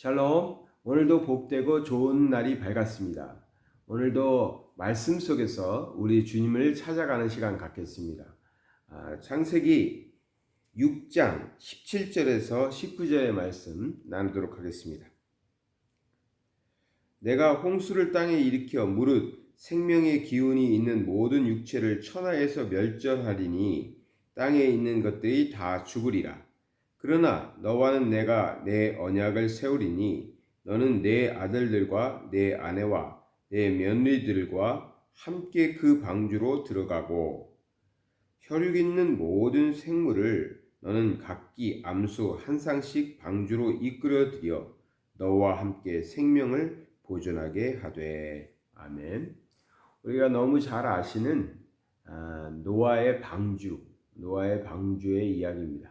샬롬. 오늘도 복되고 좋은 날이 밝았습니다. 오늘도 말씀 속에서 우리 주님을 찾아가는 시간 갖겠습니다. 창세기 6장 17절에서 19절의 말씀 나누도록 하겠습니다. 내가 홍수를 땅에 일으켜 무릇 생명의 기운이 있는 모든 육체를 천하에서 멸절하리니 땅에 있는 것들이 다 죽으리라. 그러나 너와는 내가 내 언약을 세우리니 너는 내 아들들과 내 아내와 내 며느리들과 함께 그 방주로 들어가고 혈육 있는 모든 생물을 너는 각기 암수 한 쌍씩 방주로 이끌어들여 너와 함께 생명을 보존하게 하되. 아멘. 우리가 너무 잘 아시는 노아의 방주의 이야기입니다.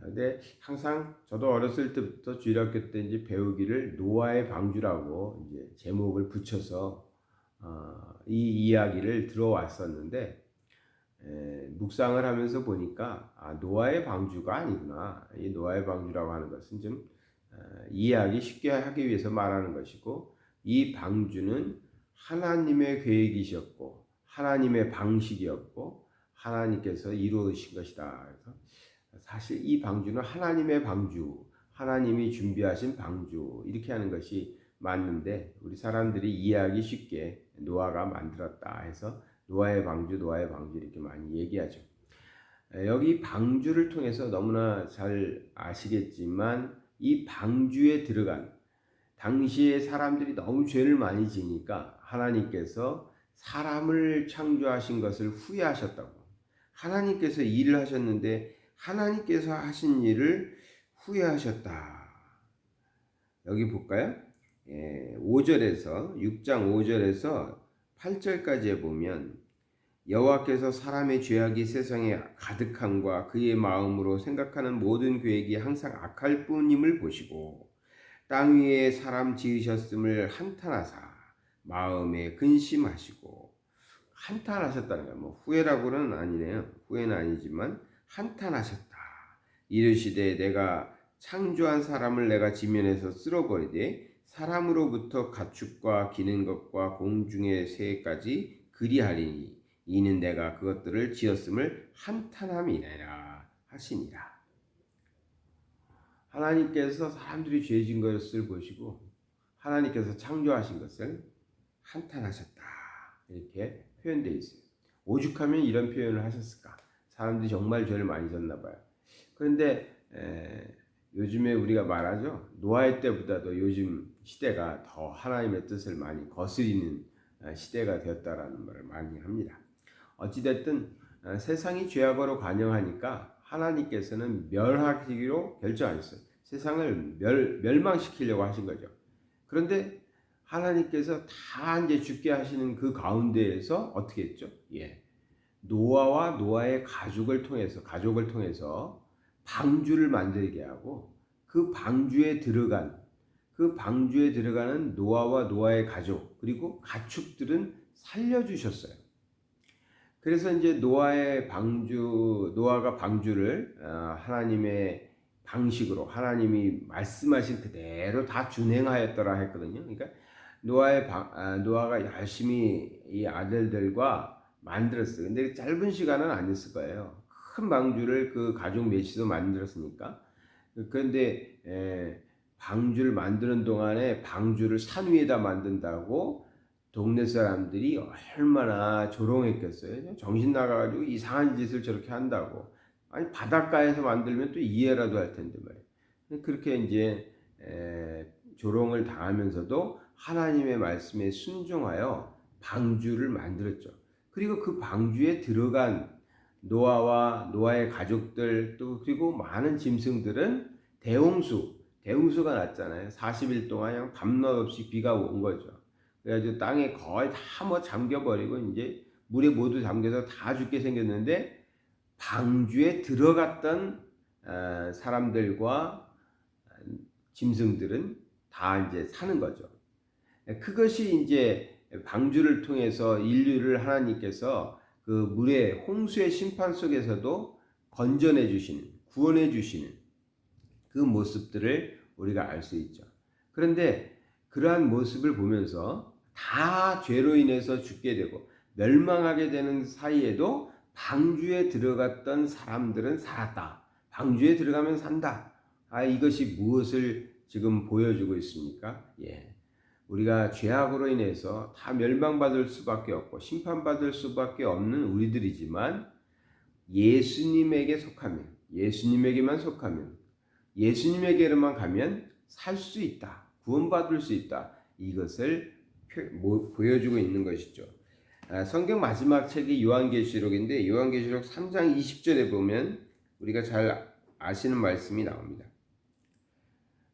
근데 항상 저도 어렸을 때부터 주일학교 때 이제 배우기를 노아의 방주라고 이제 제목을 붙여서 이 이야기를 들어왔었는데, 묵상을 하면서 보니까 노아의 방주가 아니구나. 이 노아의 방주라고 하는 것은 좀 이해하기 쉽게 하기 위해서 말하는 것이고, 이 방주는 하나님의 계획이셨고 하나님의 방식이었고 하나님께서 이루어신 것이다. 그래서 사실 이 방주는 하나님의 방주, 하나님이 준비하신 방주, 이렇게 하는 것이 맞는데, 우리 사람들이 이해하기 쉽게 노아가 만들었다 해서 노아의 방주 이렇게 많이 얘기하죠. 여기 방주를 통해서 너무나 잘 아시겠지만, 이 방주에 들어간 당시에 사람들이 너무 죄를 많이 지니까 하나님께서 사람을 창조하신 것을 후회하셨다고. 하나님께서 일을 하셨는데 하나님께서 하신 일을 후회하셨다. 여기 볼까요? 5절에서 6장 5절에서 8절까지에 보면 여호와께서 사람의 죄악이 세상에 가득함과 그의 마음으로 생각하는 모든 계획이 항상 악할 뿐임을 보시고 땅 위에 사람 지으셨음을 한탄하사 마음에 근심하시고. 한탄하셨다는 거예요. 뭐 후회라고는 아니네요. 후회는 아니지만 한탄하셨다. 이르시되 내가 창조한 사람을 내가 지면에서 쓸어버리되 사람으로부터 가축과 기는 것과 공중의 새까지 그리하리니 이는 내가 그것들을 지었음을 한탄함이니라 하시니라. 하나님께서 사람들이 죄진 것을 보시고 하나님께서 창조하신 것을 한탄하셨다. 이렇게 표현되어 있어요. 오죽하면 이런 표현을 하셨을까? 사람들이 정말 죄를 많이 졌나 봐요. 그런데 요즘에 우리가 말하죠. 노아의 때보다도 요즘 시대가 더 하나님의 뜻을 많이 거스리는 시대가 되었다라는 말을 많이 합니다. 어찌됐든 세상이 죄악으로 관영하니까 하나님께서는 멸하기로 결정하셨어요. 세상을 멸망시키려고 하신 거죠. 그런데 하나님께서 다 이제 죽게 하시는 그 가운데에서 어떻게 했죠? 노아와 노아의 가족을 통해서 방주를 만들게 하고 그 방주에 들어가는 노아와 노아의 가족 그리고 가축들은 살려주셨어요. 그래서 이제 노아가 방주를 하나님의 방식으로 하나님이 말씀하신 그대로 다 준행하였더라 했거든요. 그러니까 노아가 열심히 이 아들들과 만들었어요. 근데 짧은 시간은 아니었을 거예요. 큰 방주를 그 가족 넷이서 만들었으니까. 그런데 방주를 만드는 동안에 방주를 산 위에다 만든다고 동네 사람들이 얼마나 조롱했겠어요. 정신 나가가지고 이상한 짓을 저렇게 한다고. 아니 바닷가에서 만들면 또 이해라도 할 텐데 말이에요. 그렇게 이제 조롱을 당하면서도 하나님의 말씀에 순종하여 방주를 만들었죠. 그리고 그 방주에 들어간 노아와 노아의 가족들 또 그리고 많은 짐승들은 대홍수가 났잖아요. 40일 동안 그냥 밤낮 없이 비가 온 거죠. 그래가지고 땅에 거의 다 뭐 잠겨버리고 이제 물에 모두 잠겨서 다 죽게 생겼는데, 방주에 들어갔던 사람들과 짐승들은 다 이제 사는 거죠. 그것이 이제 방주를 통해서 인류를 하나님께서 그 물의 홍수의 심판 속에서도 구원해 주시는 그 모습들을 우리가 알 수 있죠. 그런데 그러한 모습을 보면서 다 죄로 인해서 죽게 되고 멸망하게 되는 사이에도 방주에 들어갔던 사람들은 살았다. 방주에 들어가면 산다. 이것이 무엇을 지금 보여주고 있습니까? 예. 우리가 죄악으로 인해서 다 멸망받을 수밖에 없고 심판받을 수밖에 없는 우리들이지만 예수님에게 속하면, 예수님에게만 속하면, 예수님에게로만 가면 살 수 있다. 구원받을 수 있다. 이것을 보여주고 있는 것이죠. 성경 마지막 책이 요한계시록인데 요한계시록 3장 20절에 보면 우리가 잘 아시는 말씀이 나옵니다.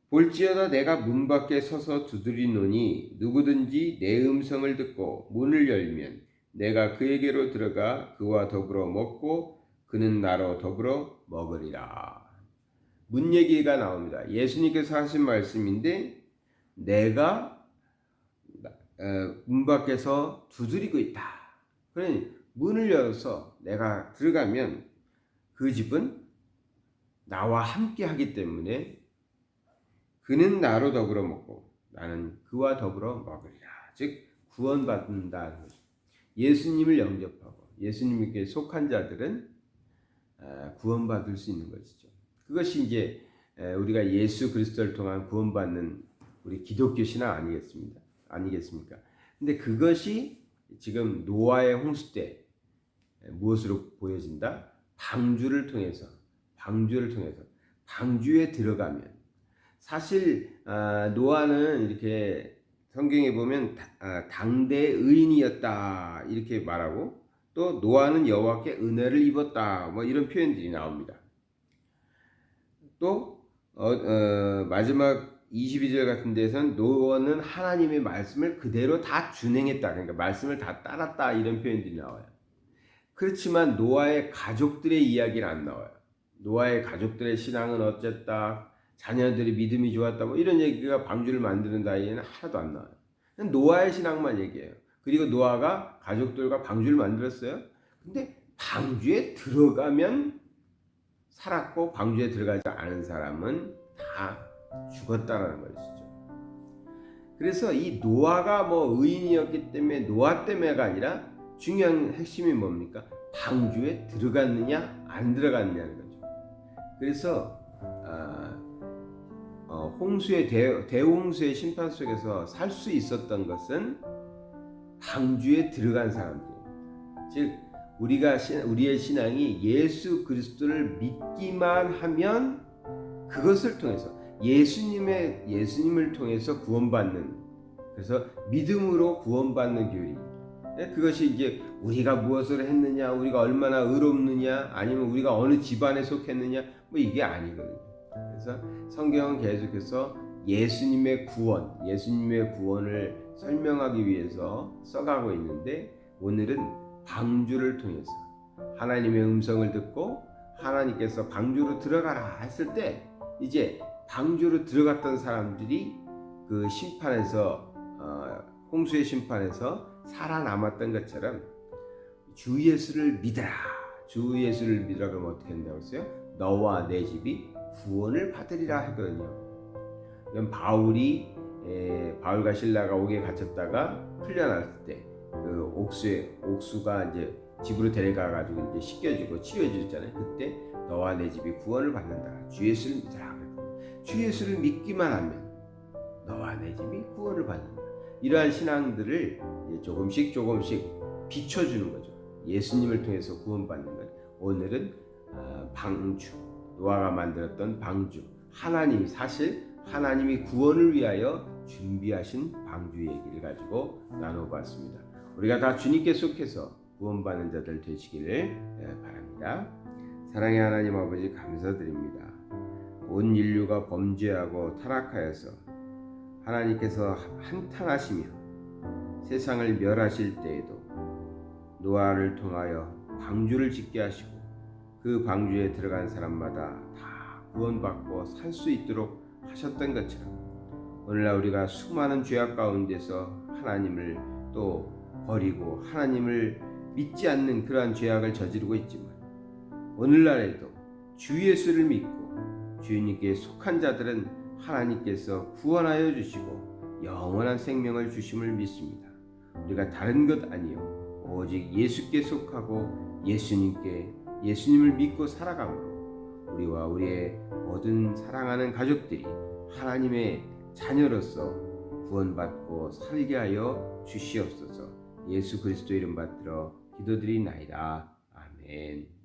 볼지어다 내가 문 밖에 서서 두드리노니 누구든지 내 음성을 듣고 문을 열면 내가 그에게로 들어가 그와 더불어 먹고 그는 나로 더불어 먹으리라. 문 얘기가 나옵니다. 예수님께서 하신 말씀인데 내가 문 밖에서 두드리고 있다. 그러니 문을 열어서 내가 들어가면 그 집은 나와 함께 하기 때문에 그는 나로 더불어 먹고 나는 그와 더불어 먹으리라. 즉 구원받는다는 거죠. 예수님을 영접하고 예수님께 속한 자들은 구원받을 수 있는 것이죠. 그것이 이제 우리가 예수 그리스도를 통한 구원받는 우리 기독교 신앙 아니겠습니까? 근데 그것이 지금 노아의 홍수 때 무엇으로 보여진다? 방주를 통해서 방주에 들어가면 사실 노아는 이렇게 성경에 보면 당대 의인이었다 이렇게 말하고 또 노아는 여호와께 은혜를 입었다 뭐 이런 표현들이 나옵니다. 또 마지막 22절 같은 데서는 노아는 하나님의 말씀을 그대로 다 준행했다. 그러니까 말씀을 다 따랐다 이런 표현들이 나와요. 그렇지만 노아의 가족들의 이야기는 안 나와요. 노아의 가족들의 신앙은 어쨌다. 자녀들이 믿음이 좋았다. 뭐 이런 얘기가 방주를 만드는 다이에는 하나도 안 나와요. 노아의 신앙만 얘기해요. 그리고 노아가 가족들과 방주를 만들었어요. 근데 방주에 들어가면 살았고 방주에 들어가지 않은 사람은 다 죽었다라는 것이죠. 그래서 이 노아가 뭐 의인이었기 때문에 노아 때문에가 아니라 중요한 핵심이 뭡니까? 방주에 들어갔느냐 안 들어갔느냐는 거죠. 그래서 홍수의 대홍수의 심판 속에서 살 수 있었던 것은 방주에 들어간 사람들입니다. 즉 우리의 신앙이 예수 그리스도를 믿기만 하면 그것을 통해서 예수님을 통해서 구원받는, 그래서 믿음으로 구원받는 교리. 그것이 이제 우리가 무엇을 했느냐, 우리가 얼마나 의롭느냐, 아니면 우리가 어느 집안에 속했느냐, 뭐 이게 아니거든요. 그래서 성경은 계속해서 예수님의 구원을 설명하기 위해서 써가고 있는데 오늘은 방주를 통해서 하나님의 음성을 듣고 하나님께서 방주로 들어가라 했을 때 이제 방주로 들어갔던 사람들이 그 심판에서 홍수의 심판에서 살아남았던 것처럼 주 예수를 믿어라. 주 예수를 믿으라 그러면 어떻게 된다고 했어요? 너와 내 집이 구원을 받으리라 했거든요. 그럼 바울과 신라가 옥에 갇혔다가 풀려났을 때 그 옥수가 이제 집으로 데려가 가지고 이제 씻겨주고 치료해주잖아요. 그때 너와 내 집이 구원을 받는다. 주 예수를 믿으라. 주 예수를 믿기만 하면 너와 내 집이 구원을 받는다. 이러한 신앙들을 조금씩 비춰주는 거죠. 예수님을 통해서 구원받는 것. 오늘은 방주, 노아가 만들었던 방주, 하나님이 구원을 위하여 준비하신 방주 얘기를 가지고 나눠봤습니다. 우리가 다 주님께 속해서 구원받는 자들 되시기를 바랍니다. 사랑의 하나님 아버지 감사드립니다. 온 인류가 범죄하고 타락하여서 하나님께서 한탄하시며 세상을 멸하실 때에도 노아를 통하여 방주를 짓게 하시고 그 방주에 들어간 사람마다 다 구원받고 살 수 있도록 하셨던 것처럼 오늘날 우리가 수많은 죄악 가운데서 하나님을 또 버리고 하나님을 믿지 않는 그러한 죄악을 저지르고 있지만 오늘날에도 주 예수를 믿고 주님께 속한 자들은 하나님께서 구원하여 주시고 영원한 생명을 주심을 믿습니다. 우리가 다른 것 아니요 오직 예수께 속하고 예수님을 믿고 살아감으로 우리와 우리의 모든 사랑하는 가족들이 하나님의 자녀로서 구원받고 살게 하여 주시옵소서. 예수 그리스도 이름 받들어 기도드리나이다. 아멘.